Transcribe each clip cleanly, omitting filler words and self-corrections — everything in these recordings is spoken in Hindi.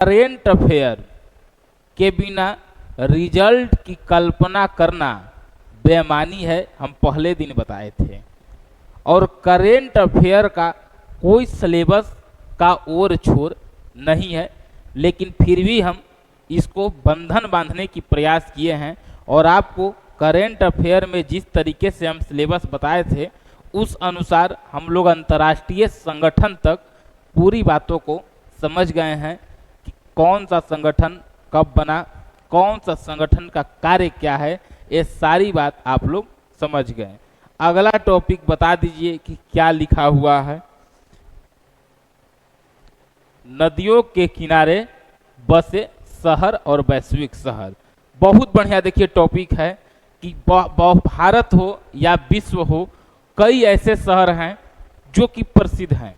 करेंट अफेयर के बिना रिजल्ट की कल्पना करना बेईमानी है, हम पहले दिन बताए थे। और करेंट अफेयर का कोई सिलेबस का ओर छोर नहीं है, लेकिन फिर भी हम इसको बंधन बांधने की प्रयास किए हैं और आपको करेंट अफेयर में जिस तरीके से हम सिलेबस बताए थे उस अनुसार हम लोग अंतर्राष्ट्रीय संगठन तक पूरी बातों को समझ गए हैं कि कौन सा संगठन कब बना, कौन सा संगठन का कार्य क्या है, ये सारी बात आप लोग समझ गए। अगला टॉपिक बता दीजिए कि क्या लिखा हुआ है। नदियों के किनारे बसे शहर और वैश्विक शहर। बहुत बढ़िया देखिए टॉपिक है कि भारत हो या विश्व हो, कई ऐसे शहर हैं जो कि प्रसिद्ध हैं,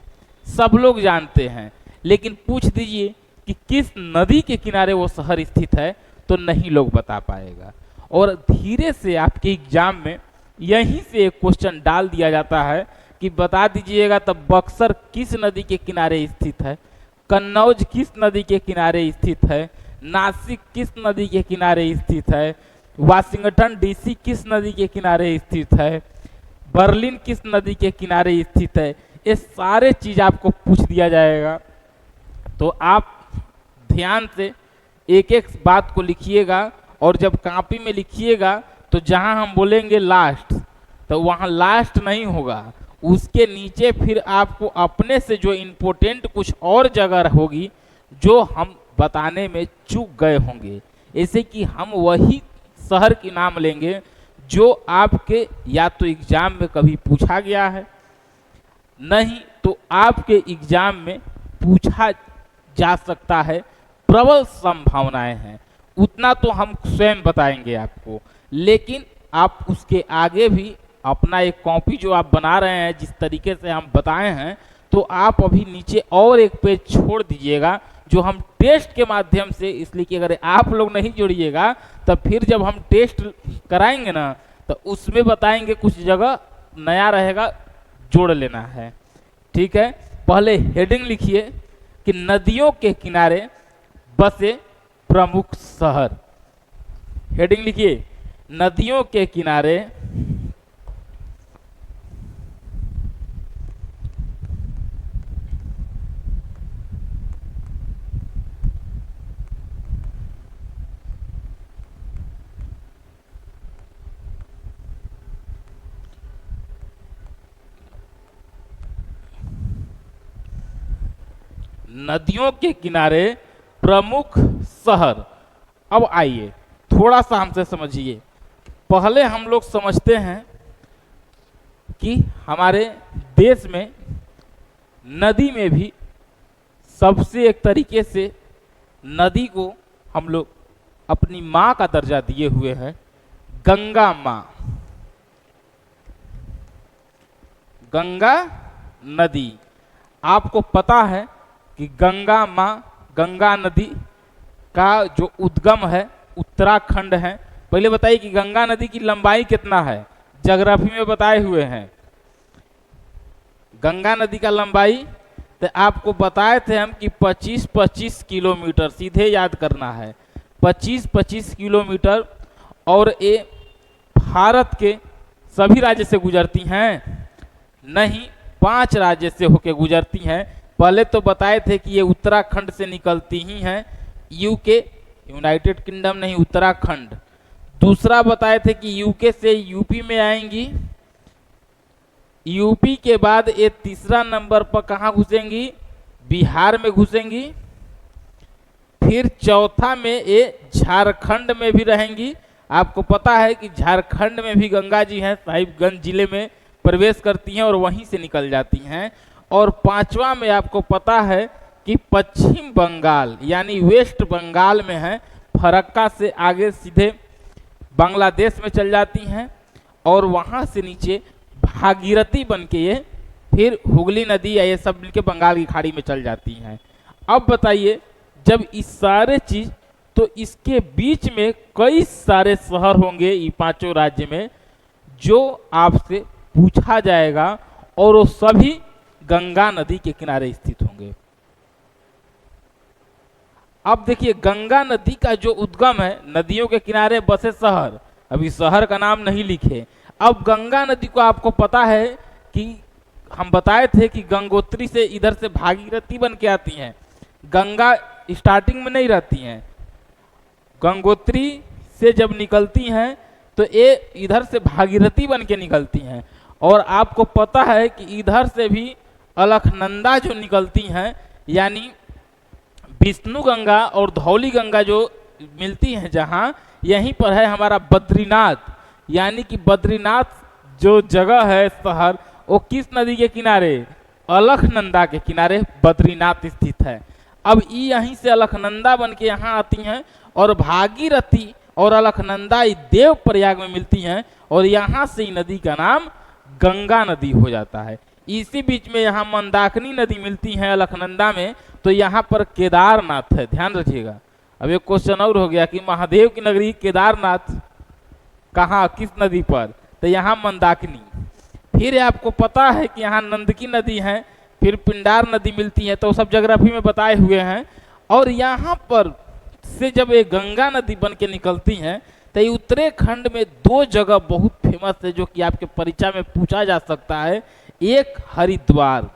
सब लोग जानते हैं, लेकिन पूछ दीजिए कि किस नदी के किनारे वो शहर स्थित है तो नहीं लोग बता पाएगा। और धीरे से आपके एग्जाम में यहीं से एक क्वेश्चन डाल दिया जाता है कि बता दीजिएगा तब बक्सर किस नदी के किनारे स्थित है, कन्नौज किस नदी के किनारे स्थित है, नासिक किस नदी के किनारे स्थित है, वाशिंगटन डीसी किस नदी के किनारे स्थित है, बर्लिन किस नदी के किनारे स्थित है। ये सारे चीज आपको पूछ दिया जाएगा, तो आप ध्यान से एक एक बात को लिखिएगा। और जब कॉपी में लिखिएगा तो जहां हम बोलेंगे लास्ट, तो वहां लास्ट नहीं होगा, उसके नीचे फिर आपको अपने से जो इम्पोर्टेंट कुछ और जगह होगी जो हम बताने में चूक गए होंगे। ऐसे कि हम वही शहर के नाम लेंगे जो आपके या तो एग्जाम में कभी पूछा गया है, नहीं तो आपके एग्जाम में पूछा जा सकता है, प्रबल संभावनाएं हैं। उतना तो हम स्वयं बताएंगे आपको, लेकिन आप उसके आगे भी अपना एक कॉपी जो आप बना रहे हैं जिस तरीके से हम बताए हैं, तो आप अभी नीचे और एक पेज छोड़ दीजिएगा जो हम टेस्ट के माध्यम से, इसलिए कि अगर आप लोग नहीं जोड़िएगा तब फिर जब हम टेस्ट कराएंगे ना तो उसमें बताएंगे, कुछ जगह नया रहेगा, जोड़ लेना है। ठीक है, पहले हेडिंग लिखिए कि नदियों के किनारे बसे प्रमुख शहर। हेडिंग लिखिए, नदियों के किनारे नदियों के किनारे प्रमुख शहर। अब आइए थोड़ा सा हमसे समझिए। पहले हम लोग समझते हैं कि हमारे देश में नदी में भी सबसे एक तरीके से नदी को हम लोग अपनी माँ का दर्जा दिए हुए हैं, गंगा माँ। गंगा नदी, आपको पता है कि गंगा माँ, गंगा नदी का जो उद्गम है उत्तराखंड है। पहले बताइए कि गंगा नदी की लंबाई कितना है, ज्योग्राफी में बताए हुए हैं। गंगा नदी का लंबाई तो आपको बताए थे हम कि 25-25 किलोमीटर, सीधे याद करना है 25-25 किलोमीटर। और ये भारत के सभी राज्य से गुजरती हैं? नहीं, 5 राज्य से होकर गुजरती हैं। पहले तो बताए थे कि ये उत्तराखंड से निकलती ही हैं, यूके, यूनाइटेड किंगडम नहीं, उत्तराखंड। दूसरा बताए थे कि यूके से यूपी में आएंगी, यूपी के बाद ये तीसरा नंबर पर कहाँ घुसेंगी, बिहार में घुसेंगी। फिर चौथा में ये झारखंड में भी रहेंगी। आपको पता है कि झारखंड में भी गंगा जी हैं, साहिबगंज जिले में प्रवेश करती हैं और वहीं से निकल जाती हैं। और पांचवा में आपको पता है कि पश्चिम बंगाल यानी वेस्ट बंगाल में है, फरक्का से आगे सीधे बांग्लादेश में चल जाती हैं और वहां से नीचे भागीरथी बन के ये फिर हुगली नदी या ये सब मिलके बंगाल की खाड़ी में चल जाती हैं। अब बताइए, जब इस सारे चीज, तो इसके बीच में कई सारे शहर होंगे ये पांचों राज्य में जो आपसे पूछा जाएगा और वो सभी गंगा नदी के किनारे स्थित होंगे। अब देखिए गंगा नदी का जो उद्गम है, नदियों के किनारे बसे शहर, अभी शहर का नाम नहीं लिखे। अब गंगा नदी को आपको पता है कि हम बताए थे कि गंगोत्री से इधर से भागीरथी बन के आती हैं। गंगा स्टार्टिंग में नहीं रहती हैं, गंगोत्री से जब निकलती हैं तो ये इधर से भागीरथी बन के निकलती हैं। और आपको पता है कि इधर से भी अलखनंदा जो निकलती हैं, यानी विष्णु गंगा और धौली गंगा जो मिलती हैं, जहाँ यहीं पर है हमारा बद्रीनाथ। यानी कि बद्रीनाथ जो जगह है शहर, वो किस नदी के किनारे? अलखनंदा के किनारे बद्रीनाथ स्थित है। अब यहीं से अलखनंदा बन के यहाँ आती हैं और भागीरथी और अलखनंदा देव प्रयाग में मिलती हैं और यहाँ से नदी का नाम गंगा नदी हो जाता है। इसी बीच में यहाँ मंदाकिनी नदी मिलती है अलखनंदा में, तो यहाँ पर केदारनाथ है, ध्यान रखिएगा। अब एक क्वेश्चन और हो गया कि महादेव की नगरी केदारनाथ कहाँ, किस नदी पर? तो यहाँ मंदाकिनी। फिर आपको पता है कि यहाँ नंदकी नदी है, फिर पिंडार नदी मिलती है, तो सब ज्योग्राफी में बताए हुए हैं। और यहाँ पर से जब ये गंगा नदी बन के निकलती हैं तो ये उत्तराखंड में दो जगह बहुत फेमस है जो कि आपके परीक्षा में पूछा जा सकता है। एक हरिद्वार,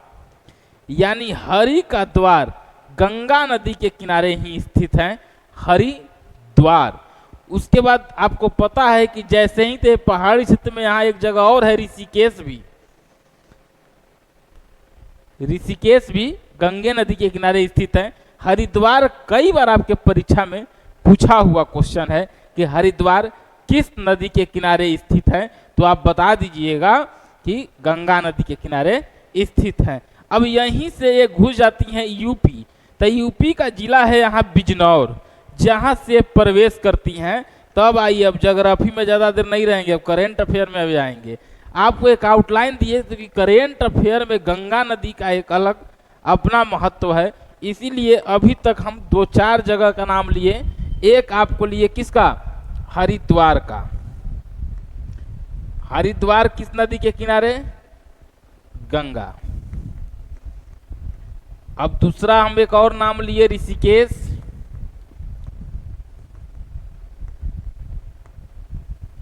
यानी हरि का द्वार गंगा नदी के किनारे ही स्थित है, हरिद्वार। उसके बाद आपको पता है कि जैसे ही थे पहाड़ी क्षेत्र में यहाँ एक जगह और है ऋषिकेश भी, ऋषिकेश भी गंगे नदी के किनारे स्थित है। हरिद्वार कई बार आपके परीक्षा में पूछा हुआ क्वेश्चन है कि हरिद्वार किस नदी के किनारे स्थित है, तो आप बता दीजिएगा कि गंगा नदी के किनारे स्थित है। अब यहीं से ये घुस जाती हैं यूपी, तो यूपी का जिला है यहाँ बिजनौर, जहाँ से प्रवेश करती हैं। तब आइए, अब ज्योग्राफी में ज़्यादा देर नहीं रहेंगे, अब करेंट अफेयर में अभी आएंगे। आपको एक आउटलाइन दिए तो कि करेंट अफेयर में गंगा नदी का एक अलग अपना महत्व है, इसीलिए अभी तक हम 2-4 जगह का नाम लिए। एक आपको लिए किसका? हरिद्वार का। हरिद्वार किस नदी के किनारे? गंगा। अब दूसरा हम एक और नाम लिए ऋषिकेश,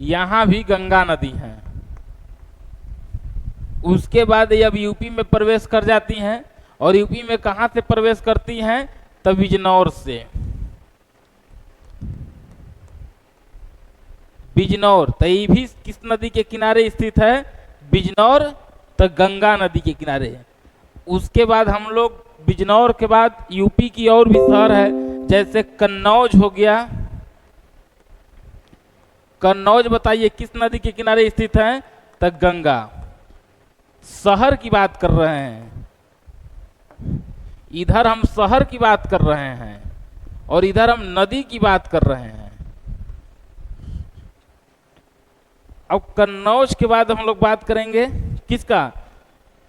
यहां भी गंगा नदी है। उसके बाद ये अब यूपी में प्रवेश कर जाती हैं, और यूपी में कहां से प्रवेश करती हैं? तो बिजनौर से। बिजनौर तो ये भी किस नदी के किनारे स्थित है? बिजनौर तो गंगा नदी के किनारे है। उसके बाद हम लोग बिजनौर के बाद यूपी की और भी शहर है, जैसे कन्नौज हो गया। कन्नौज बताइए किस नदी के किनारे स्थित है? तो गंगा। शहर की बात कर रहे हैं, इधर हम शहर की बात कर रहे हैं और इधर हम नदी की बात कर रहे हैं। अब कन्नौज के बाद हम लोग बात करेंगे किसका?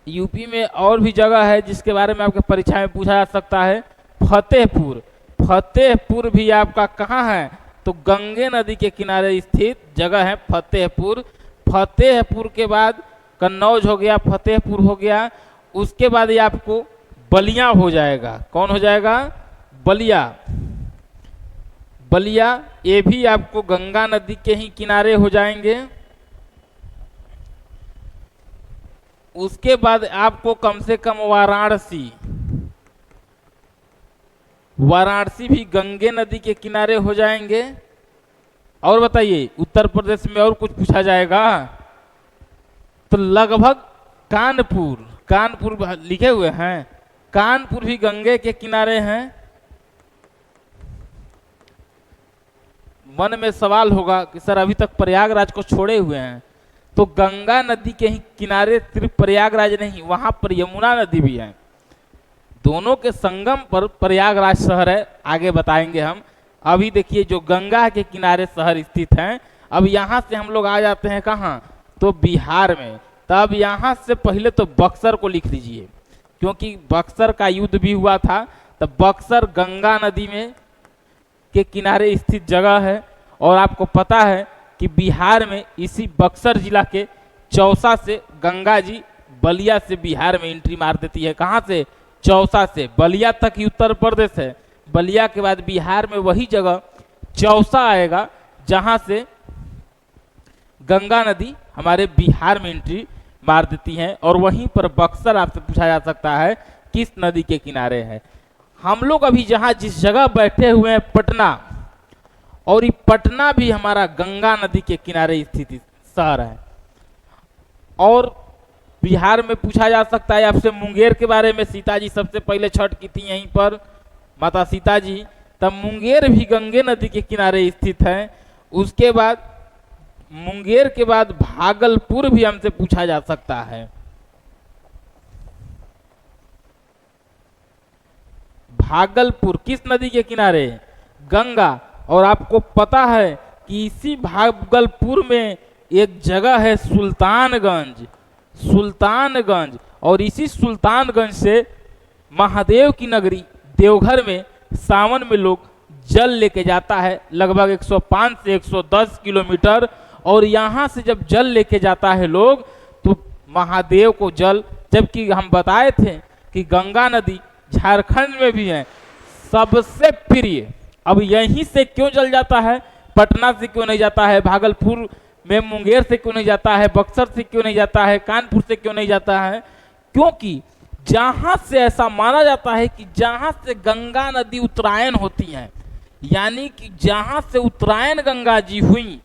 यूपी में और भी जगह है जिसके बारे में आपके परीक्षा में पूछा जा सकता है, फतेहपुर। फतेहपुर भी आपका कहाँ है? तो गंगे नदी के किनारे स्थित जगह है फतेहपुर। फतेहपुर के बाद कन्नौज हो गया, फतेहपुर हो गया। उसके बाद ये आपको बलिया हो जाएगा। कौन हो जाएगा? बलिया। बलिया ये भी आपको गंगा नदी के ही किनारे हो जाएंगे। उसके बाद आपको कम से कम वाराणसी, वाराणसी भी गंगे नदी के किनारे हो जाएंगे। और बताइए उत्तर प्रदेश में और कुछ पूछा जाएगा तो लगभग कानपुर, कानपुर लिखे हुए हैं, कानपुर भी गंगे के किनारे हैं। मन में सवाल होगा कि सर अभी तक प्रयागराज को छोड़े हुए हैं, तो गंगा नदी के ही किनारे सिर्फ प्रयागराज नहीं, वहां पर यमुना नदी भी है। दोनों के संगम पर प्रयागराज शहर है, आगे बताएंगे हम। अभी देखिए जो गंगा के किनारे शहर स्थित हैं। अब यहाँ से हम लोग आ जाते हैं कहाँ? तो बिहार में। तब यहाँ से पहले तो बक्सर को लिख लीजिए, क्योंकि बक्सर का युद्ध भी हुआ था। तो बक्सर गंगा नदी में के किनारे स्थित जगह है। और आपको पता है कि बिहार में इसी बक्सर जिला के चौसा से गंगा जी बलिया से बिहार में एंट्री मार देती है। कहाँ से? चौसा से। बलिया तक ही उत्तर प्रदेश है, बलिया के बाद बिहार में वही जगह चौसा आएगा जहां से गंगा नदी हमारे बिहार में एंट्री मार देती है। और वहीं पर बक्सर आपसे पूछा जा सकता है किस नदी के किनारे है। हम लोग अभी जहां जिस जगह बैठे हुए हैं पटना, और ये पटना भी हमारा गंगा नदी के किनारे स्थित शहर है। और बिहार में पूछा जा सकता है आपसे मुंगेर के बारे में, सीता जी सबसे पहले छठ की थी यहीं पर, माता सीता जी, तब मुंगेर भी गंगे नदी के किनारे स्थित है। उसके बाद मुंगेर के बाद भागलपुर भी हमसे पूछा जा सकता है। भागलपुर किस नदी के किनारे? गंगा। और आपको पता है कि इसी भागलपुर में एक जगह है सुल्तानगंज, सुल्तानगंज, और इसी सुल्तानगंज से महादेव की नगरी देवघर में सावन में लोग जल लेके जाता है, लगभग 105 से 110 किलोमीटर। और यहाँ से जब जल लेके जाता है लोग तो महादेव को जल, जबकि हम बताए थे कि गंगा नदी झारखंड में भी है सबसे प्रिय। अब यहीं से क्यों जल जाता है? पटना से क्यों नहीं जाता है? भागलपुर में मुंगेर से क्यों नहीं जाता है? बक्सर से क्यों नहीं जाता है? कानपुर से क्यों नहीं जाता है? क्योंकि जहां से ऐसा माना जाता है कि जहां से गंगा नदी उत्तरायण होती है, यानी कि जहां से उत्तरायण गंगा जी हुई,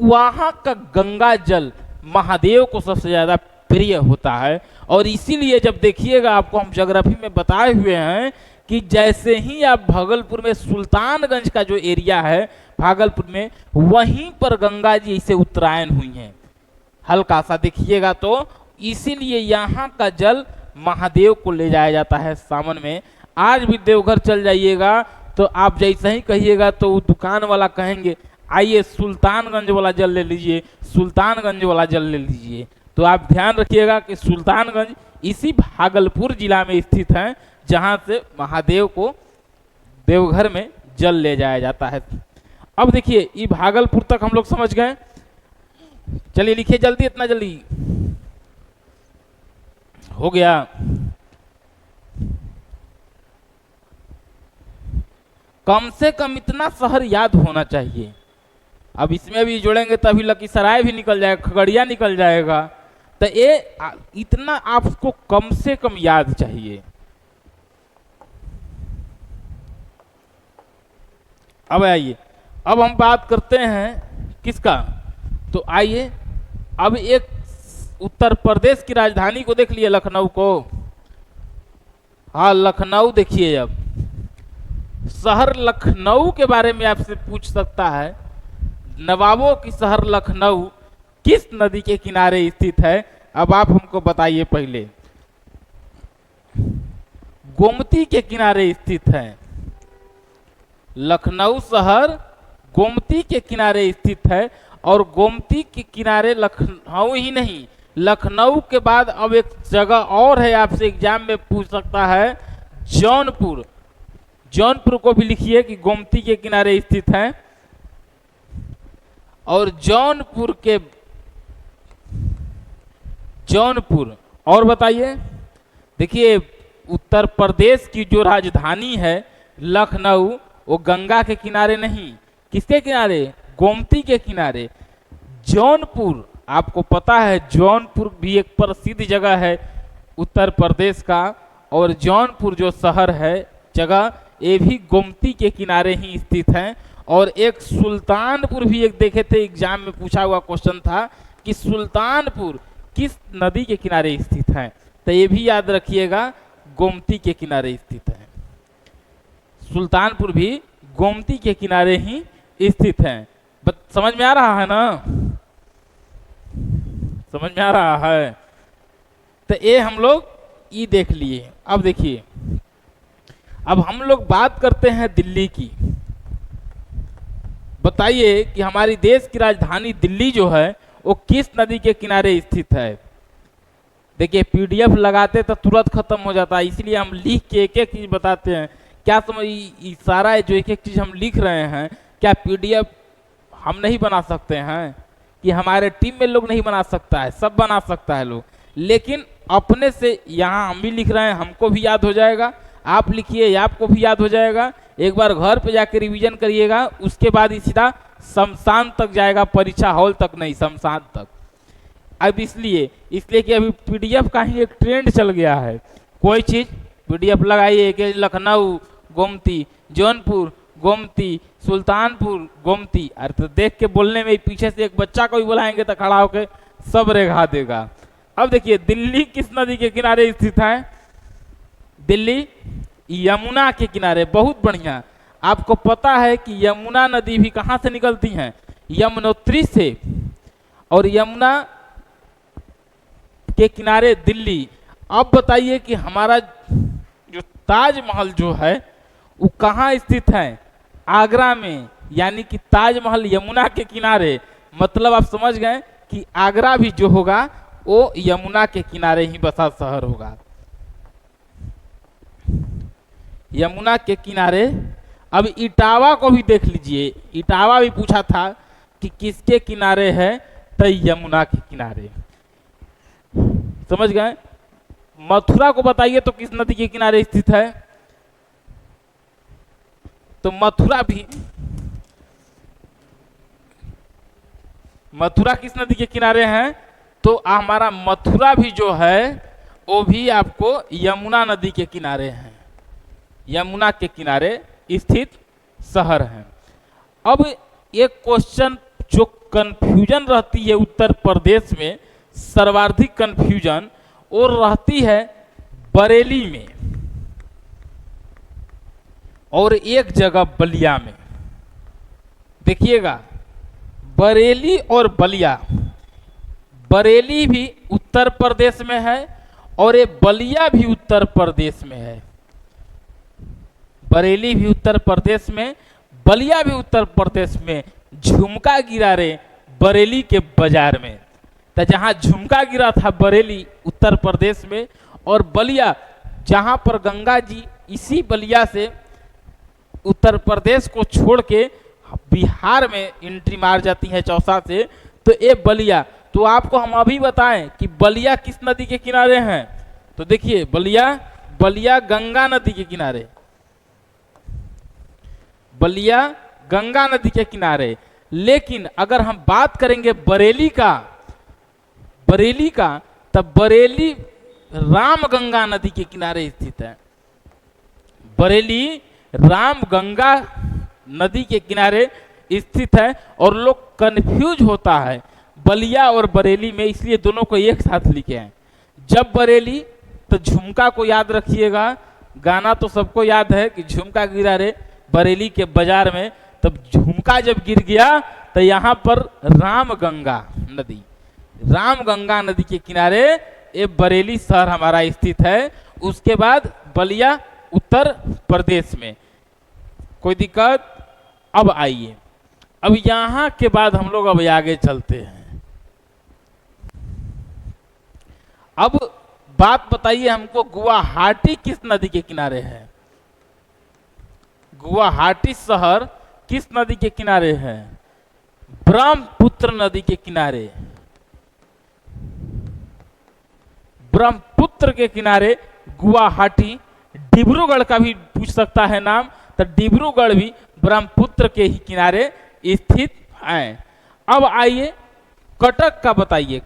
वहां का गंगा जल महादेव को सबसे ज्यादा प्रिय होता है। और इसीलिए जब देखिएगा, आपको हम ज्योग्राफी में बताए हुए हैं कि जैसे ही आप भागलपुर में सुल्तानगंज का जो एरिया है भागलपुर में, वहीं पर गंगा जी इसे उत्तरायण हुई हैं, हल्का सा देखिएगा। तो इसीलिए यहाँ का जल महादेव को ले जाया जाता है सावन में। आज भी देवघर चल जाइएगा तो आप जैसे ही कहिएगा तो वो दुकान वाला कहेंगे आइए सुल्तानगंज वाला जल ले लीजिए, सुल्तानगंज वाला जल ले लीजिए। तो आप ध्यान रखिएगा कि सुल्तानगंज इसी भागलपुर जिला में स्थित है जहां से महादेव को देवघर में जल ले जाया जाता है। अब देखिए ये भागलपुर तक हम लोग समझ गए। चलिए लिखिए जल्दी, इतना जल्दी हो गया। कम से कम इतना शहर याद होना चाहिए। अब इसमें भी जोड़ेंगे तभी लखीसराय भी निकल जाएगा, खगड़िया निकल जाएगा। तो ये इतना आपको कम से कम याद चाहिए। अब आइए, अब हम बात करते हैं किसका, तो आइए अब एक उत्तर प्रदेश की राजधानी को देख लिए, लखनऊ को। हाँ लखनऊ देखिए। अब शहर लखनऊ के बारे में आपसे पूछ सकता है, नवाबों की शहर लखनऊ किस नदी के किनारे स्थित है? अब आप हमको बताइए। पहले गोमती के किनारे स्थित है। लखनऊ शहर गोमती के किनारे स्थित है। और गोमती के किनारे लखनऊ ही नहीं, लखनऊ के बाद अब एक जगह और है, आपसे एग्जाम में पूछ सकता है, जौनपुर। जौनपुर को भी लिखिए कि गोमती के किनारे स्थित है। और जौनपुर और बताइए। देखिए उत्तर प्रदेश की जो राजधानी है लखनऊ, वो गंगा के किनारे नहीं, किसके किनारे? गोमती के किनारे। जौनपुर, आपको पता है जौनपुर भी एक प्रसिद्ध जगह है उत्तर प्रदेश का। और जौनपुर जो शहर है जगह, ये भी गोमती के किनारे ही स्थित है। और एक सुल्तानपुर भी एक देखे थे, एग्जाम में पूछा हुआ क्वेश्चन था कि सुल्तानपुर किस नदी के किनारे स्थित है? तो ये भी याद रखिएगा, गोमती के किनारे स्थित है। सुल्तानपुर भी गोमती के किनारे ही स्थित है। समझ में आ रहा है ना? समझ में आ रहा है? तो ये हम लोग ये देख लिए। अब देखिए, अब हम लोग बात करते हैं दिल्ली की। बताइए कि हमारी देश की राजधानी दिल्ली जो है वो किस नदी के किनारे स्थित है? देखिए पीडीएफ लगाते तो तुरंत खत्म हो जाता है, इसलिए हम लिख के एक एक चीज बताते हैं। क्या समझ, सारा जो एक एक चीज हम लिख रहे हैं, क्या पीडीएफ हम नहीं बना सकते हैं? कि हमारे टीम में लोग नहीं बना सकता है? सब बना सकता है लोग, लेकिन अपने से यहाँ हम भी लिख रहे हैं, हमको भी याद हो जाएगा, आप लिखिए, आपको भी याद हो जाएगा। एक बार घर पे जाके रिवीजन करिएगा, उसके बाद ही सीधा शमशान तक जाएगा, परीक्षा हॉल तक नहीं, शमशान तक। अब इसलिए कि अभी पीडीएफ का ही एक ट्रेंड चल गया है। कोई चीज पीडीएफ लगाइए कि लखनऊ गोमती, जौनपुर गोमती, सुल्तानपुर गोमती, अरे तो देख के बोलने में पीछे से एक बच्चा को भी बुलाएंगे तो खड़ा होकर सब रेखा देगा। अब देखिए दिल्ली किस नदी के किनारे स्थित है? दिल्ली यमुना के किनारे। बहुत बढ़िया। आपको पता है कि यमुना नदी भी कहां से निकलती है? यमुनोत्री से। और यमुना के किनारे दिल्ली। अब बताइए कि हमारा जो ताजमहल जो है वो कहाँ स्थित है? आगरा में। यानी कि ताजमहल यमुना के किनारे, मतलब आप समझ गए कि आगरा भी जो होगा वो यमुना के किनारे ही बसा शहर होगा। यमुना के किनारे। अब इटावा को भी देख लीजिए, इटावा भी पूछा था कि किसके किनारे है, तो यमुना के किनारे। समझ गए? मथुरा को बताइए तो किस नदी के किनारे स्थित है? तो मथुरा किस नदी के किनारे है? तो हमारा मथुरा भी जो है वो भी आपको यमुना नदी के किनारे है, यमुना के किनारे स्थित शहर है। अब एक क्वेश्चन जो कंफ्यूजन रहती है उत्तर प्रदेश में, सर्वाधिक कंफ्यूजन वो रहती है बरेली में और एक जगह बलिया में। देखिएगा बरेली और बलिया, बरेली भी उत्तर प्रदेश में है और ये बलिया भी उत्तर प्रदेश में है। बरेली भी उत्तर प्रदेश में, बलिया भी उत्तर प्रदेश में। झुमका गिरा रे बरेली के बाजार में। तो जहां झुमका गिरा था बरेली उत्तर प्रदेश में, और बलिया जहां पर गंगा जी इसी बलिया से उत्तर प्रदेश को छोड़ के बिहार में एंट्री मार जाती है चौसा से, तो ये बलिया। तो आपको हम अभी बताएं कि बलिया किस नदी के किनारे हैं? तो देखिए बलिया गंगा नदी के किनारे, बलिया गंगा नदी के किनारे। लेकिन अगर हम बात करेंगे बरेली का, तब बरेली राम गंगा नदी के किनारे स्थित है। बरेली राम गंगा नदी के किनारे स्थित है। और लोग कंफ्यूज होता है बलिया और बरेली में, इसलिए दोनों को एक साथ लिखे हैं। जब बरेली तो झुमका को याद रखिएगा, गाना तो सबको याद है कि झुमका गिरा रे बरेली के बाजार में। तब झुमका जब गिर गया तो यहाँ पर राम गंगा नदी के किनारे ये बरेली शहर हमारा स्थित है। उसके बाद बलिया उत्तर प्रदेश में। कोई दिक्कत? अब आइए, अब यहां के बाद हम लोग अब आगे चलते हैं। अब बात बताइए हमको, गुवाहाटी किस नदी के किनारे है? गुवाहाटी शहर किस नदी के किनारे है? ब्रह्मपुत्र नदी के किनारे। ब्रह्मपुत्र के किनारे गुवाहाटी। डिब्रूगढ़ का भी पूछ सकता है नाम, तो डिब्रूगढ़ भी ब्रह्मपुत्र के ही किनारे स्थित है। अब आइए कटक का बताइए।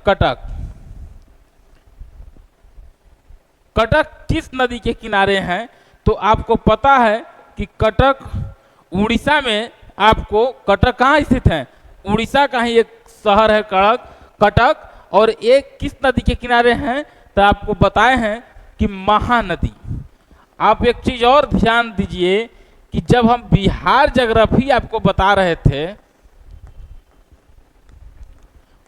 कटक किस नदी के किनारे हैं? तो आपको पता है कि कटक उड़ीसा में, आपको कटक कहाँ स्थित है? उड़ीसा का ही एक शहर है कटक। और एक किस नदी के किनारे हैं? तो आपको बताए हैं कि महानदी। आप एक चीज और ध्यान दीजिए कि जब हम बिहार ज्योग्राफी आपको बता रहे थे,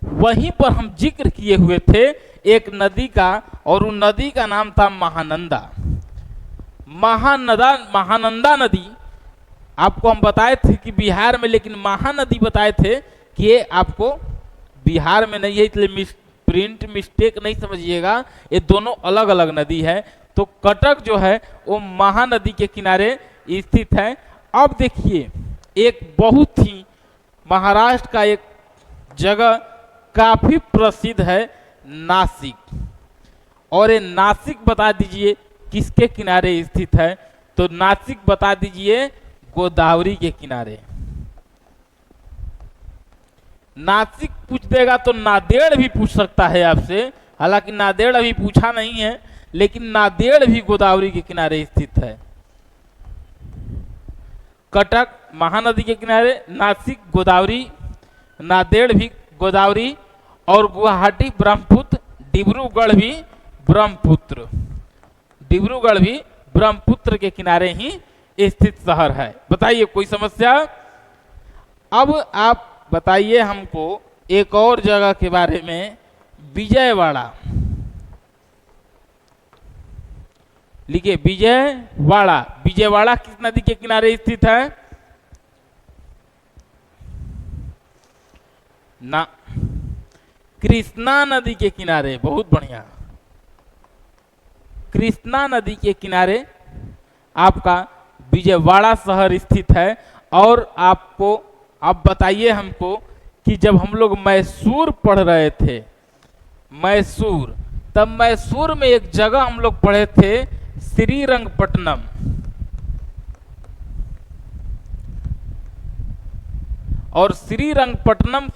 वहीं पर हम जिक्र किए हुए थे एक नदी का, और उन नदी का नाम था महानंदा नदी। आपको हम बताए थे कि बिहार में, लेकिन महानदी बताए थे कि ये आपको बिहार में नहीं है, इसलिए प्रिंट मिस्टेक नहीं समझिएगा, ये दोनों अलग अलग नदी है। तो कटक जो है वो महानदी के किनारे स्थित है। अब देखिए एक बहुत ही महाराष्ट्र का एक जगह काफी प्रसिद्ध है, नासिक। और ये नासिक बता दीजिए किसके किनारे स्थित है? तो नासिक बता दीजिए गोदावरी के किनारे। नासिक पूछ देगा तो नांदेड़ भी पूछ सकता है आपसे, हालांकि नांदेड़ अभी पूछा नहीं है, लेकिन नांदेड़ भी गोदावरी के किनारे स्थित है। कटक महानदी के किनारे, नासिक गोदावरी, नांदेड़ भी गोदावरी, और गुवाहाटी ब्रह्मपुत्र, डिब्रूगढ़ भी ब्रह्मपुत्र, डिब्रूगढ़ भी ब्रह्मपुत्र के किनारे ही स्थित शहर है। बताइए कोई समस्या? अब आप बताइए हमको एक और जगह के बारे में, विजयवाड़ा। लिखिए विजयवाड़ा। विजयवाड़ा किस नदी के किनारे स्थित है? ना, कृष्णा नदी के किनारे। बहुत बढ़िया, कृष्णा नदी के किनारे आपका विजयवाड़ा शहर स्थित है। और आपको अब बताइए हमको कि जब हम लोग मैसूर पढ़ रहे थे, मैसूर, तब मैसूर में एक जगह हम लोग पढ़े थे श्रीरंगपट्टनम। और श्रीरंगपट्टनम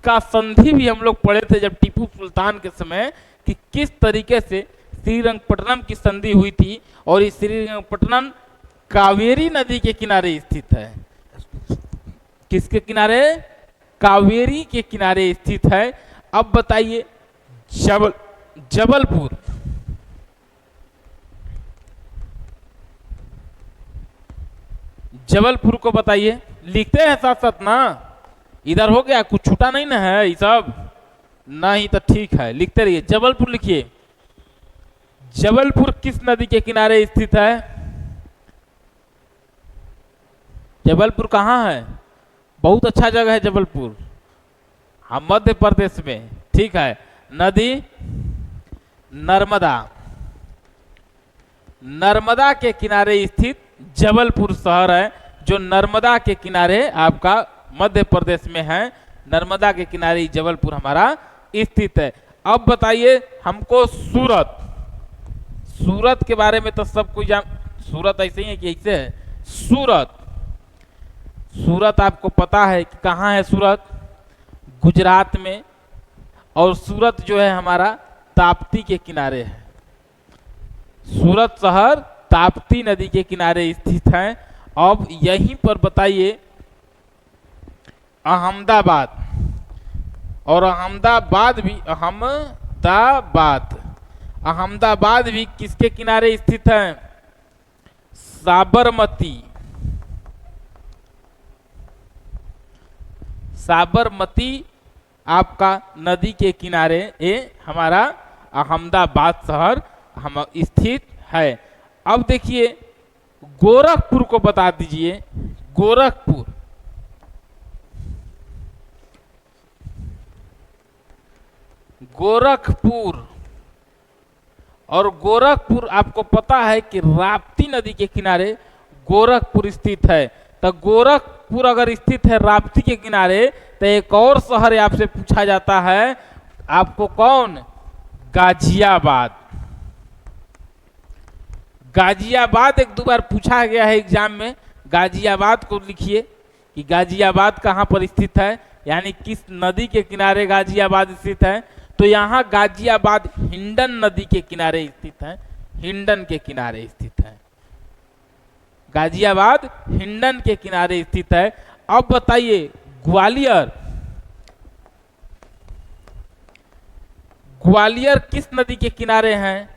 का संधि भी हम लोग पढ़े थे जब टीपू सुल्तान के समय, कि किस तरीके से श्रीरंगपट्टनम की संधि हुई थी। और इस श्रीरंगपट्टनम कावेरी नदी के किनारे स्थित है। किसके किनारे? कावेरी के किनारे स्थित है। अब बताइए जबलपुर। जबलपुर को बताइए। लिखते हैं साथ साथ ना, इधर हो गया, कुछ छूटा नहीं ना है ये सब? नहीं तो ठीक है, लिखते रहिए। जबलपुर लिखिए। जबलपुर किस नदी के किनारे स्थित है? जबलपुर कहाँ है? बहुत अच्छा जगह है जबलपुर, हम मध्य प्रदेश में। ठीक है। नदी नर्मदा, नर्मदा के किनारे स्थित जबलपुर शहर है, जो नर्मदा के किनारे आपका मध्य प्रदेश में है। नर्मदा के किनारे जबलपुर हमारा स्थित है। अब बताइए हमको सूरत। सूरत के बारे में तो सब कुछ सूरत ऐसे ही है कि ऐसे है? सूरत, सूरत आपको पता है कि कहाँ है? सूरत गुजरात में। और सूरत जो है हमारा ताप्ती के किनारे है। सूरत शहर ताप्ती नदी के किनारे स्थित है। अब यहीं पर बताइए अहमदाबाद। और अहमदाबाद भी, अहमदाबाद भी किसके किनारे स्थित है? साबरमती, साबरमती आपका नदी के किनारे ये हमारा अहमदाबाद शहर हम स्थित है। अब देखिए गोरखपुर को बता दीजिए। गोरखपुर, गोरखपुर, और गोरखपुर आपको पता है कि राप्ती नदी के किनारे गोरखपुर स्थित है। तो गोरखपुर अगर स्थित है राप्ती के किनारे, तो एक और शहर आपसे पूछा जाता है आपको, कौन? गाजियाबाद। गाजियाबाद एक दो बार पूछा गया है एग्जाम में। गाजियाबाद को लिखिए कि गाजियाबाद कहाँ पर स्थित है, यानी किस नदी के किनारे गाजियाबाद स्थित है। तो यहाँ गाजियाबाद हिंडन नदी के किनारे स्थित है। हिंडन के किनारे स्थित है। गाजियाबाद हिंडन के किनारे स्थित है। अब बताइए ग्वालियर। ग्वालियर किस नदी के किनारे हैं?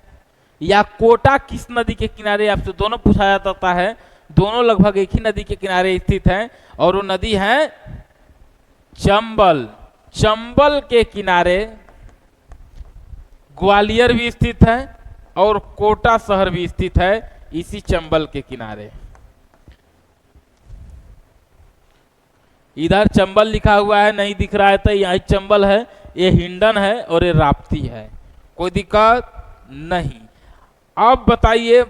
या कोटा किस नदी के किनारे? आपसे दोनों पूछा जाता है। दोनों लगभग एक ही नदी के किनारे स्थित हैं, और वो नदी है चंबल। चंबल के किनारे ग्वालियर भी स्थित है और कोटा शहर भी स्थित है, इसी चंबल के किनारे। इधर चंबल लिखा हुआ है, नहीं दिख रहा है तो यहाँ चंबल है, ये हिंडन है और ये राप्ती है। कोई दिक्कत नहीं। अब बताइए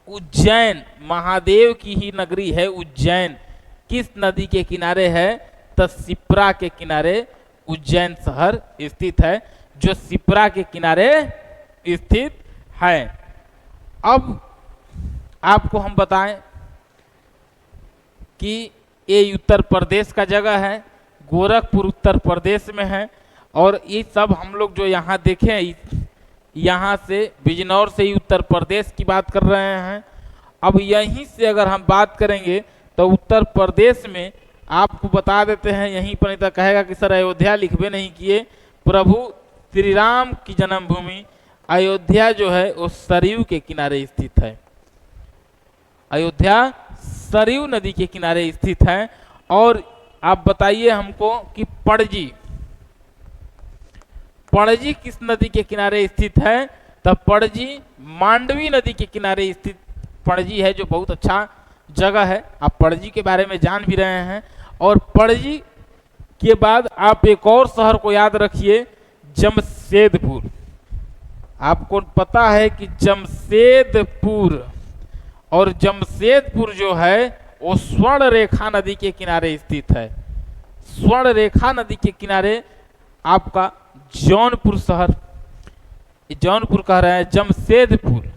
उज्जैन, महादेव की ही नगरी है उज्जैन, किस नदी के किनारे है? तो शिप्रा के किनारे उज्जैन शहर स्थित है, जो शिप्रा के किनारे स्थित है। अब आपको हम बताएं कि ये उत्तर प्रदेश का जगह है, गोरखपुर उत्तर प्रदेश में है। और ये सब हम लोग जो यहाँ देखें, यहाँ से बिजनौर से ही उत्तर प्रदेश की बात कर रहे हैं। अब यहीं से अगर हम बात करेंगे तो उत्तर प्रदेश में आपको बता देते हैं, यहीं पर नहीं तो कहेगा कि सर अयोध्या लिखबे नहीं किए। प्रभु श्री राम की जन्मभूमि अयोध्या जो है वो सरयू के किनारे स्थित है। अयोध्या सरयू नदी के किनारे स्थित है। और आप बताइए हमको कि पणजी किस नदी के किनारे स्थित है? तो पणजी मांडवी नदी के किनारे स्थित पणजी है, जो बहुत अच्छा जगह है। आप पणजी के बारे में जान भी रहे हैं। और पणजी के बाद आप एक और शहर को याद रखिए, जमशेदपुर। आपको पता है कि जमशेदपुर जो है वो स्वर्ण रेखा नदी के किनारे स्थित है। स्वर्ण रेखा नदी के किनारे आपका जौनपुर शहर, जौनपुर कह रहे हैं, जमशेदपुर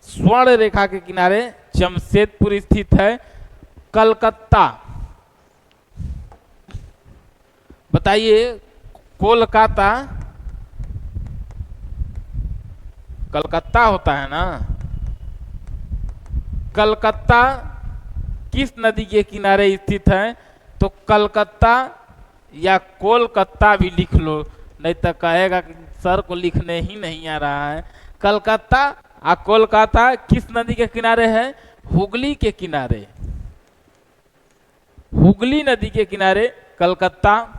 स्वर्ण रेखा के किनारे जमशेदपुर स्थित है। कलकत्ता, बताइए कलकत्ता होता है ना, कलकत्ता किस नदी के किनारे स्थित है? तो कलकत्ता या कोलकाता भी लिख लो, नहीं तो कहेगा कि सर को लिखने ही नहीं आ रहा है। कलकत्ता और कोलकाता किस नदी के किनारे है? हुगली के किनारे, हुगली नदी के किनारे कलकत्ता।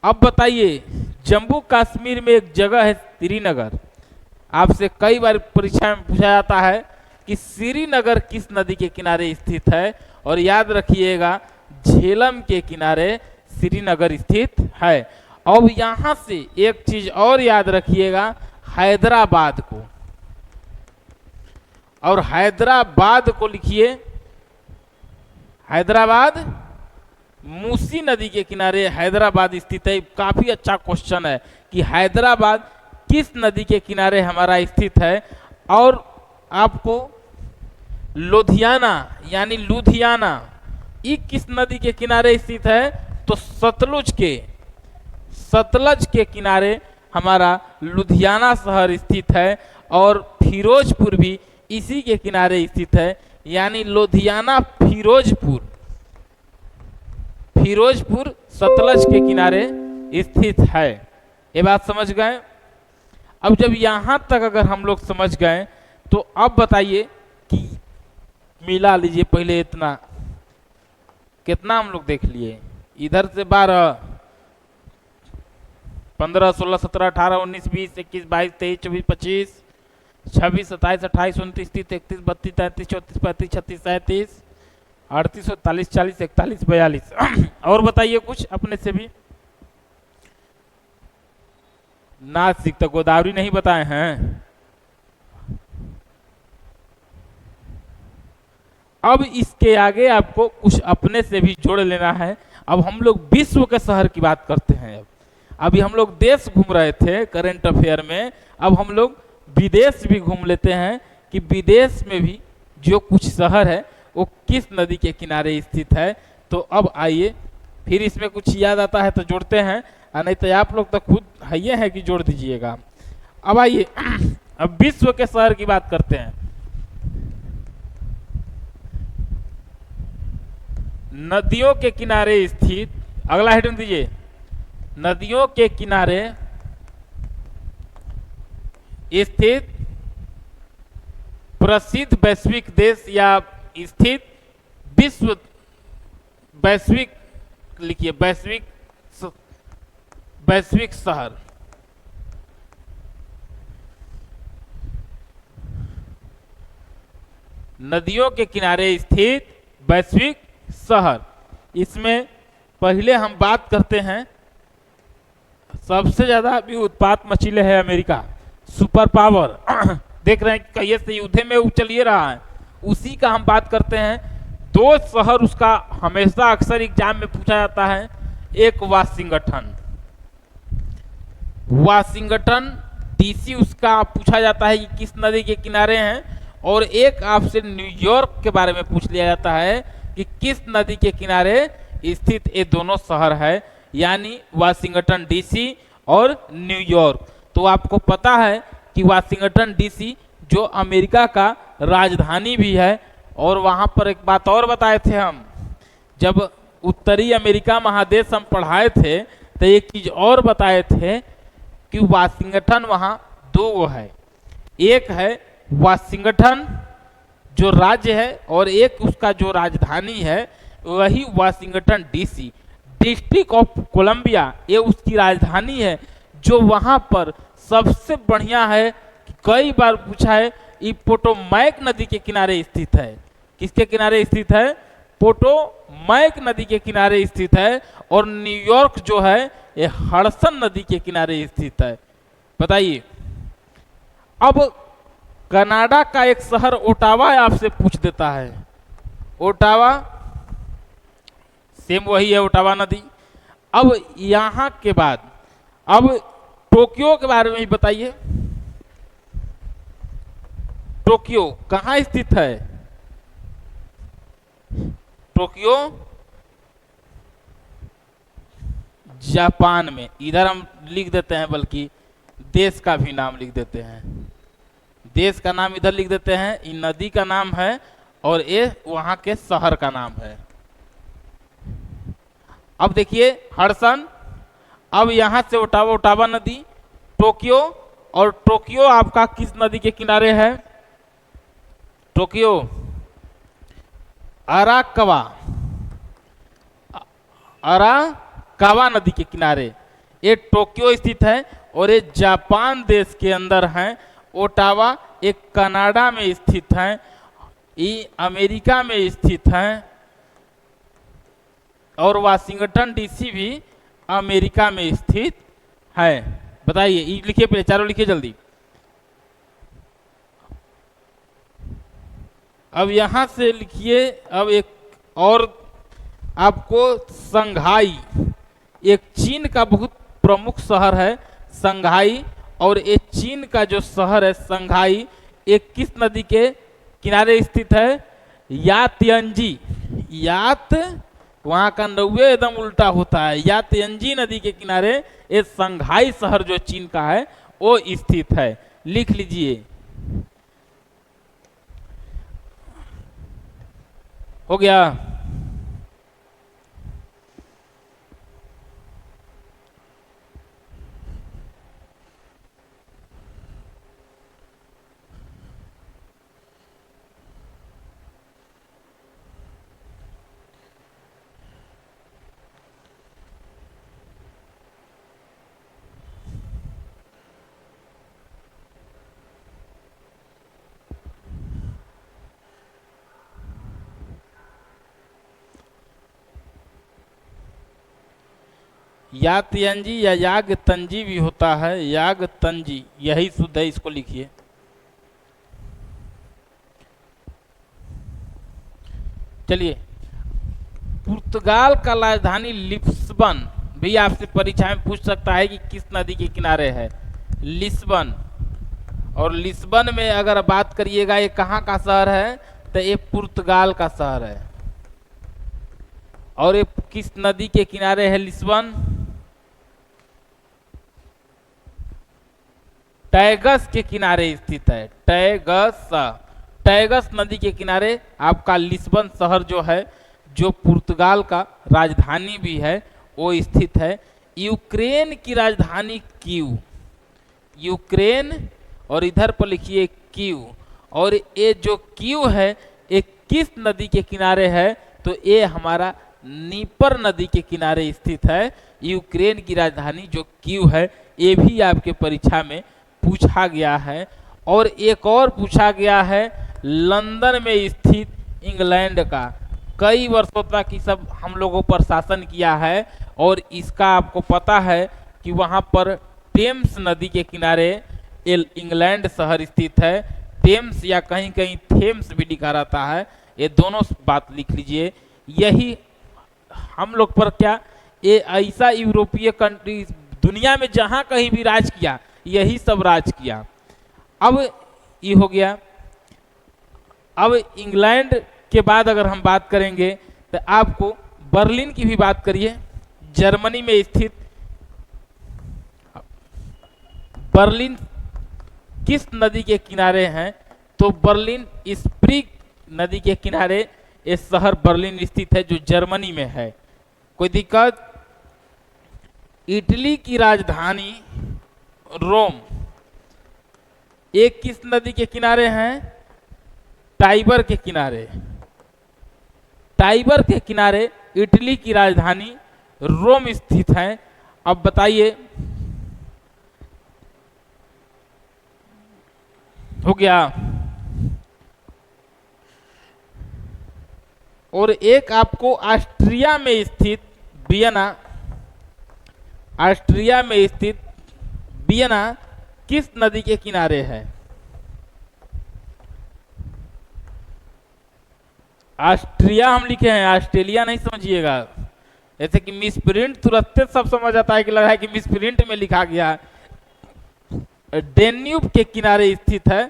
अब बताइए, जम्मू कश्मीर में एक जगह है श्रीनगर। आपसे कई बार परीक्षा में पूछा जाता है कि श्रीनगर किस नदी के किनारे स्थित है? और याद रखिएगा झेलम के किनारे श्रीनगर स्थित है। अब यहां से एक चीज और याद रखिएगा, हैदराबाद को, और हैदराबाद को लिखिए, हैदराबाद मूसी नदी के किनारे हैदराबाद स्थित है। काफी अच्छा क्वेश्चन है कि हैदराबाद किस नदी के किनारे हमारा स्थित है। और आपको लुधियाना यानी लुधियाना ये किस नदी के किनारे स्थित है? तो सतलज के किनारे हमारा लुधियाना शहर स्थित है। और फिरोजपुर भी इसी के किनारे स्थित है, यानी लुधियाना फिरोजपुर सतलज के किनारे स्थित है। ये बात समझ गए? अब जब यहां तक अगर हम लोग समझ गए तो अब बताइए कि मिला लीजिए पहले इतना, कितना हम लोग देख लिए? इधर से 12, 15, 16, 17, 18, 19, 20, 21, 22, 23, 24, 25, 26, 27, 28, 29, 30, 31, 32, 33, 34, 35, 36, 37, 38, 39, 40, 41, 42। और बताइए कुछ अपने से भी। नासिक तो गोदावरी नहीं बताए हैं। अब इसके आगे आपको कुछ अपने से भी जोड़ लेना है। अब हम लोग विश्व के शहर की बात करते हैं। अभी हम लोग देश घूम रहे थे करंट अफेयर में, अब हम लोग विदेश भी घूम लेते हैं कि विदेश में भी जो कुछ शहर है वो किस नदी के किनारे स्थित है। तो अब आइए, फिर इसमें कुछ याद आता है तो जोड़ते हैं, और नहीं तो आप लोग तो खुद है हैं कि जोड़ दीजिएगा। अब आइए अब विश्व के शहर की बात करते हैं। नदियों के किनारे स्थित, अगला हेडिंग दीजिए, नदियों के किनारे स्थित प्रसिद्ध वैश्विक देश या स्थित विश्व, वैश्विक लिखिए, वैश्विक शहर। नदियों के किनारे स्थित वैश्विक शहर। इसमें पहले हम बात करते हैं, सबसे ज्यादा अभी उत्पाद मचीले है अमेरिका, सुपर पावर। देख रहे हैं कि कई से युद्ध में चलिए रहा है, उसी का हम बात करते हैं। दो शहर उसका हमेशा अक्सर एग्जाम में पूछा जाता है। एक वाशिंगटन डीसी उसका पूछा जाता है कि किस नदी के किनारे हैं, और एक आपसे न्यूयॉर्क के बारे में पूछ लिया जाता है कि किस नदी के किनारे स्थित ये दोनों शहर है, यानी वाशिंगटन डीसी और न्यूयॉर्क। तो आपको पता है कि वाशिंगटन डीसी जो अमेरिका का राजधानी भी है। और वहां पर एक बात और बताए थे हम, जब उत्तरी अमेरिका महादेश हम पढ़ाए थे तो एक चीज और बताए थे कि वाशिंगटन वहां दो है, एक है वाशिंगटन जो राज्य है और एक उसका जो राजधानी है वही Washington DC. District of Columbia ये उसकी राजधानी है, जो वहां पर सबसे बढ़िया है। कई बार पूछा है, ये पोटोमैक नदी के किनारे स्थित है। किसके किनारे स्थित है? पोटोमैक नदी के किनारे स्थित है। और न्यूयॉर्क जो है ये हडसन नदी के किनारे स्थित है। बताइए, अब कनाडा का एक शहर ओटावा आपसे पूछ देता है। ओटावा सेम वही है, ओटावा नदी। अब यहां के बाद अब टोक्यो के बारे में भी बताइए। टोक्यो कहां स्थित है? टोक्यो जापान में। इधर हम लिख देते हैं, बल्कि देश का भी नाम लिख देते हैं। देश का नाम इधर लिख देते हैं, इन नदी का नाम है और ये वहां के शहर का नाम है। अब देखिए हडसन, अब यहां से ओटावा, ओटावा नदी, टोक्यो। और टोक्यो आपका किस नदी के किनारे है? टोक्यो अराकावा, अराकावा नदी के किनारे ये टोक्यो स्थित है। और ये जापान देश के अंदर है। ओटावा एक कनाडा में स्थित है, ये अमेरिका में स्थित है। और वाशिंगटन डीसी भी अमेरिका में स्थित है। बताइए, ये लिखिए, पहले चारों लिखिए जल्दी। अब यहां से लिखिए, अब एक और आपको संघाई, एक चीन का बहुत प्रमुख शहर है संघाई। और ये चीन का जो शहर है संघाई, एक किस नदी के किनारे स्थित है? यातियंजी। यात वहां का नौवे एकदम उल्टा होता है। यातियंजी नदी के किनारे ये संघाई शहर जो चीन का है वो स्थित है। लिख लीजिए, हो गया। यातियंजी या याग तंजी भी होता है, याग तंजी यही शुद्ध है, इसको लिखिए। चलिए, पुर्तगाल का राजधानी लिस्बन भी आपसे परीक्षा में पूछ सकता है कि किस नदी के किनारे है? लिस्बन। और लिस्बन में अगर बात करिएगा ये कहाँ का शहर है, तो ये पुर्तगाल का शहर है। और ये किस नदी के किनारे है लिस्बन? टैगस के किनारे स्थित है। टैगस, टैगस नदी के किनारे आपका लिस्बन शहर जो है, जो पुर्तगाल का राजधानी भी है, वो स्थित है। यूक्रेन की राजधानी कीव, यूक्रेन, और इधर पर लिखिए कीव। और ये जो कीव है ये किस नदी के किनारे है? तो ये हमारा नीपर नदी के किनारे स्थित है। यूक्रेन की राजधानी जो कीव है, ये भी आपके परीक्षा में पूछा गया है। और एक और पूछा गया है लंदन में स्थित इंग्लैंड का। कई वर्षों तक ये सब हम लोगों पर शासन किया है। और इसका आपको पता है कि वहाँ पर टेम्स नदी के किनारे इंग्लैंड शहर स्थित है। टेम्स या कहीं कहीं थेम्स भी लिखा रहता है। ये दोनों बात लिख लीजिए। यही हम लोग पर क्या, ये ऐसा यूरोपीय कंट्री दुनिया में जहाँ कहीं भी राज किया, यही सब राज किया। अब ये हो गया। अब इंग्लैंड के बाद अगर हम बात करेंगे तो आपको बर्लिन की भी बात करिए। जर्मनी में स्थित बर्लिन किस नदी के किनारे हैं? तो बर्लिन स्प्रिंग नदी के किनारे ये शहर बर्लिन स्थित है, जो जर्मनी में है। कोई दिक्कत? इटली की राजधानी रोम एक किस नदी के किनारे हैं? टाइबर के किनारे। टाइबर के किनारे इटली की राजधानी रोम स्थित है। अब बताइए, हो गया। और एक आपको ऑस्ट्रिया में स्थित वियना, ऑस्ट्रिया में स्थित वियना किस नदी के किनारे है? ऑस्ट्रिया हम लिखे हैं, ऑस्ट्रेलिया नहीं समझिएगा। जैसे कि मिस प्रिंट तुरंत सब समझ आता है कि लग रहा है कि मिस प्रिंट में लिखा गया। डेन्यूब के किनारे स्थित है,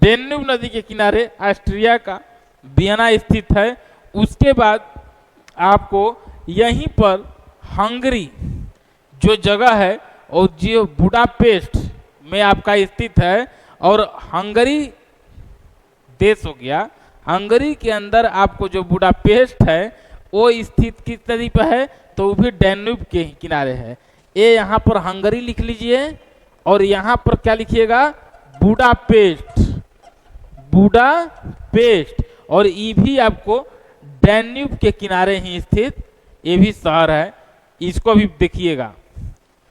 डेन्यूब नदी के किनारे ऑस्ट्रिया का वियना स्थित है। उसके बाद आपको यहीं पर हंगरी जो जगह है और जो बुडापेस्ट में आपका स्थित है, और हंगरी देश हो गया। हंगरी के अंदर आपको जो बुडापेस्ट है वो स्थित किस नदी पर है? तो वो भी डैन्यूब के किनारे है। ये यहाँ पर हंगरी लिख लीजिए और यहाँ पर क्या लिखिएगा? Budapest, Budapest. और ये भी आपको डैन्यूब के किनारे ही स्थित ये भी शहर है। इसको भी देखिएगा,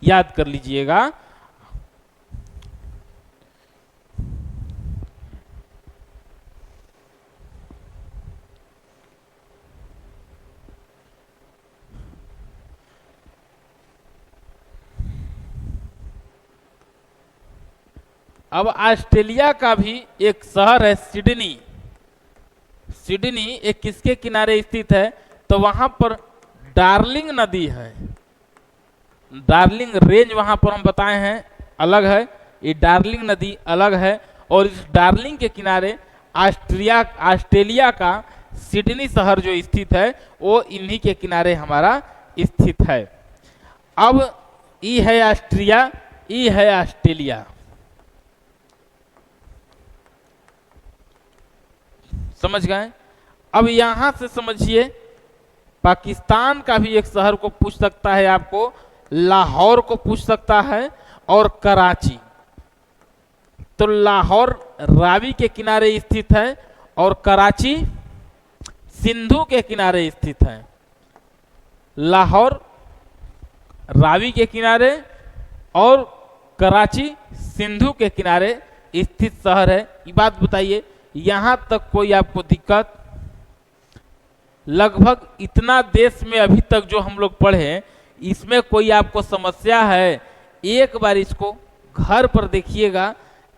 याद कर लीजिएगा। अब ऑस्ट्रेलिया का भी एक शहर है सिडनी। सिडनी एक किसके किनारे स्थित है? तो वहां पर डार्लिंग नदी है। डार्लिंग रेंज वहां पर हम बताए हैं अलग है, ये डार्लिंग नदी अलग है। और इस डार्लिंग के किनारे ऑस्ट्रेलिया का सिडनी शहर जो स्थित है वो इन्हीं के किनारे हमारा स्थित है। अब ये है ऑस्ट्रिया, ये है ऑस्ट्रेलिया। समझ गए? अब यहां से समझिए, पाकिस्तान का भी एक शहर को पूछ सकता है आपको, लाहौर को पूछ सकता है, और कराची। तो लाहौर रावी के किनारे स्थित है और कराची सिंधु के किनारे स्थित है। लाहौर रावी के किनारे और कराची सिंधु के किनारे स्थित शहर है। ये बात बताइए, यहां तक कोई आपको दिक्कत? लगभग इतना देश में अभी तक जो हम लोग पढ़े, इसमें कोई आपको समस्या है? एक बार इसको घर पर देखिएगा,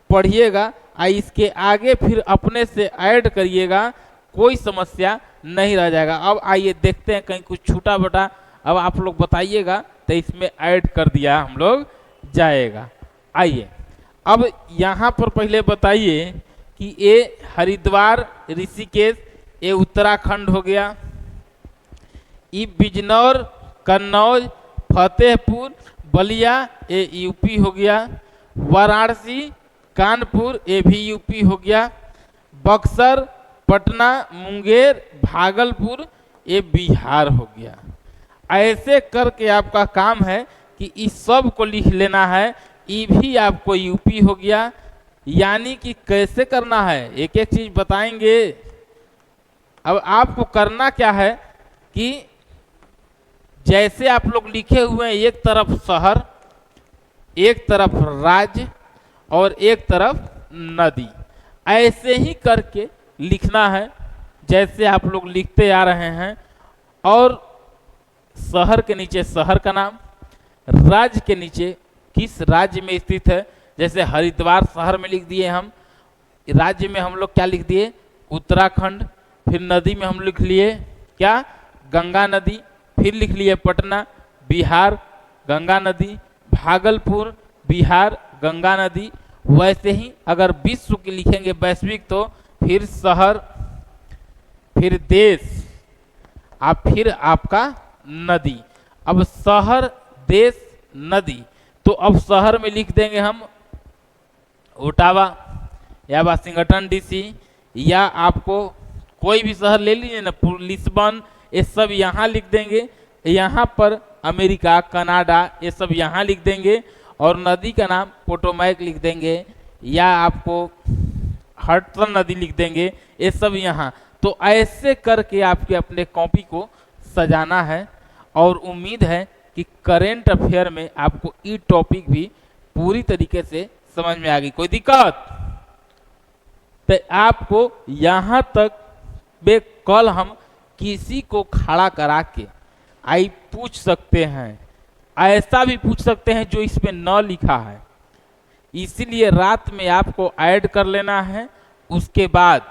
पढ़िएगा, इसके आगे फिर अपने से ऐड करिएगा, कोई समस्या नहीं रह जाएगा। अब आइए देखते हैं, कहीं कुछ छूटा बटा अब आप लोग बताइएगा तो इसमें ऐड कर दिया हम लोग जाएगा। आइए अब यहाँ पर पहले बताइए कि ये हरिद्वार, ऋषिकेश, ये उत्तराखंड हो गया। ये बिजनौर, कन्नौज, फतेहपुर, बलिया, ये यूपी हो गया। वाराणसी, कानपुर, ये भी यूपी हो गया। बक्सर, पटना, मुंगेर, भागलपुर, ये बिहार हो गया। ऐसे करके आपका काम है कि इस सब को लिख लेना है। ये भी आपको यूपी हो गया। यानी कि कैसे करना है, एक एक चीज बताएंगे। अब आपको करना क्या है कि जैसे आप लोग लिखे हुए हैं, एक तरफ शहर, एक तरफ राज्य और एक तरफ नदी, ऐसे ही करके लिखना है जैसे आप लोग लिखते आ रहे हैं। और शहर के नीचे शहर का नाम, राज्य के नीचे किस राज्य में स्थित है। जैसे हरिद्वार शहर में लिख दिए हम, राज्य में हम लोग क्या लिख दिए? उत्तराखंड। फिर नदी में हम लिख लिए क्या? गंगा नदी। फिर लिख लिए पटना, बिहार, गंगा नदी। भागलपुर, बिहार, गंगा नदी। वैसे ही अगर विश्व की लिखेंगे, वैश्विक, तो फिर शहर, फिर देश, और फिर आपका नदी। अब शहर, देश, नदी, तो अब शहर में लिख देंगे हम ओटावा या वाशिंगटन डीसी, या आपको कोई भी शहर ले लीजिए ना, लिस्बन, ये सब यहाँ लिख देंगे। यहाँ पर अमेरिका, कनाडा, ये सब यहाँ लिख देंगे। और नदी का नाम पोटोमैक लिख देंगे, या आपको हडसन नदी लिख देंगे, ये सब यहाँ। तो ऐसे करके आपके अपने कॉपी को सजाना है। और उम्मीद है कि करेंट अफेयर में आपको ये टॉपिक भी पूरी तरीके से समझ में आ गई। कोई दिक्कत? तो आपको यहाँ तक बे कल हम किसी को खड़ा करा के आई पूछ सकते हैं, ऐसा भी पूछ सकते हैं जो इसमें न लिखा है। इसीलिए रात में आपको ऐड कर लेना है, उसके बाद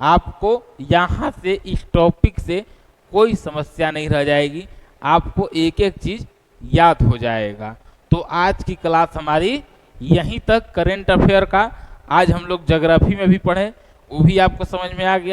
आपको यहाँ से इस टॉपिक से कोई समस्या नहीं रह जाएगी, आपको एक एक चीज याद हो जाएगा। तो आज की क्लास हमारी यहीं तक करेंट अफेयर का। आज हम लोग ज्योग्राफी में भी पढ़े, वो भी आपको समझ में आ गया।